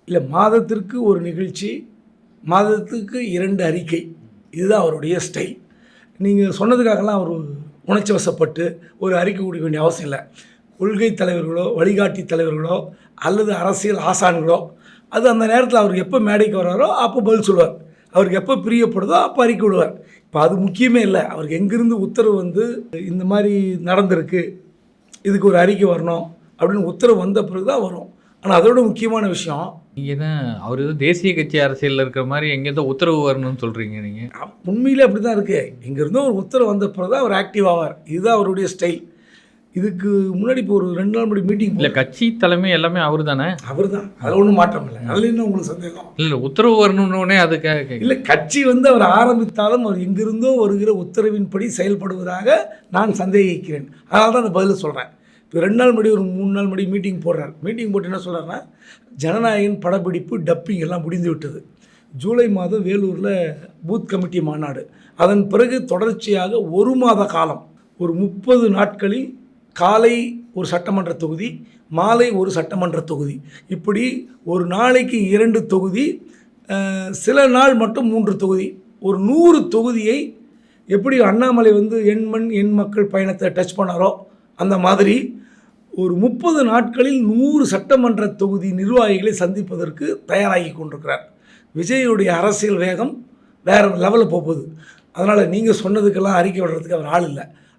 இல்லை, மாதத்திற்கு ஒரு நிகழ்ச்சி, மாதத்துக்கு 2 அறிக்கை, இதுதான் அவருடைய ஸ்டைல். நீங்கள் சொன்னதுக்காகலாம் அவர் உணர்ச்சி வசப்பட்டு ஒரு அறிக்கை கொடுக்க வேண்டிய அவசியம் இல்லை. கொள்கை தலைவர்களோ வழிகாட்டி தலைவர்களோ அல்லது அரசியல் ஆசான்களோ அது அந்த நேரத்தில் அவருக்கு எப்போ மேடைக்கு வர்றாரோ அப்போ பதில் சொல்லுவார். அவருக்கு எப்போ பிரியப்படுதோ அப்போ அறிக்கை விடுவார். இப்போ அது முக்கியமே இல்லை. அவருக்கு எங்கேருந்து உத்தரவு வந்து இந்த மாதிரி நடந்திருக்கு, இதுக்கு ஒரு அறிக்கை வரணும் அப்படின்னு உத்தரவு வந்த பிறகு தான் வரும். ஆனால் அதோட முக்கியமான விஷயம், நீங்கள் தான் அவர் ஏதோ தேசிய கட்சி அரசியலில் இருக்கிற மாதிரி எங்கேருந்தோ உத்தரவு வரணும்னு சொல்கிறீங்க நீங்கள். உண்மையிலே அப்படி தான் இருக்குது. இங்கேருந்தோ ஒரு உத்தரவு வந்த பிறகு தான் அவர் ஆக்டிவ் ஆவார். இதுதான் அவருடைய ஸ்டைல். இதுக்கு முன்னாடி இப்போ ஒரு 2 நாள் முன்னாடி மீட்டிங் இல்லை, கட்சி தலைமை எல்லாமே அவர் தானே? அவர் தான், அதில் ஒன்றும் மாற்றம் இல்லை. அதில் என்ன உங்களுக்கு சந்தேகம்? இல்லை, உத்தரவு வரணுன்னே அதுக்காக இல்லை, கட்சி வந்து அவர் ஆரம்பித்தாலும் அவர் எங்கிருந்தோ வருகிற உத்தரவின்படி செயல்படுவதாக நான் சந்தேகிக்கிறேன். அதனால தான் அந்த பதில் சொல்கிறேன். இப்போ 2 நாள் முன்னாடி ஒரு 3 நாள் முன்னாடி மீட்டிங் போடுறார். மீட்டிங் போட்டு என்ன சொல்கிறாருன்னா, ஜனநாயகன் படப்பிடிப்பு டப்பிங் எல்லாம் முடிந்து விட்டது. ஜூலை மாதம் வேலூரில் பூத் கமிட்டி மாநாடு, அதன் பிறகு தொடர்ச்சியாக 1 மாத காலம் ஒரு 30 நாட்களில் காலை ஒரு சட்டமன்ற தொகுதி, மாலை ஒரு சட்டமன்ற தொகுதி, இப்படி ஒரு நாளைக்கு 2 தொகுதி, சில நாள் மட்டும் 3 தொகுதி, ஒரு 100 தொகுதியை எப்படி அண்ணாமலை வந்து எண் மண் எண் மக்கள் பயணத்தை டச் பண்ணாரோ அந்த மாதிரி ஒரு 30 நாட்களில் 100 சட்டமன்ற தொகுதி நிர்வாகிகளை சந்திப்பதற்கு தயாராகி கொண்டிருக்கிறார். விஜயுடைய அரசியல் வேகம் வேறு லெவலில் போகுது. அதனால் நீங்கள் சொன்னதுக்கெல்லாம் அறிக்கை விடுறதுக்கு அவர் ஆள் இல்லை.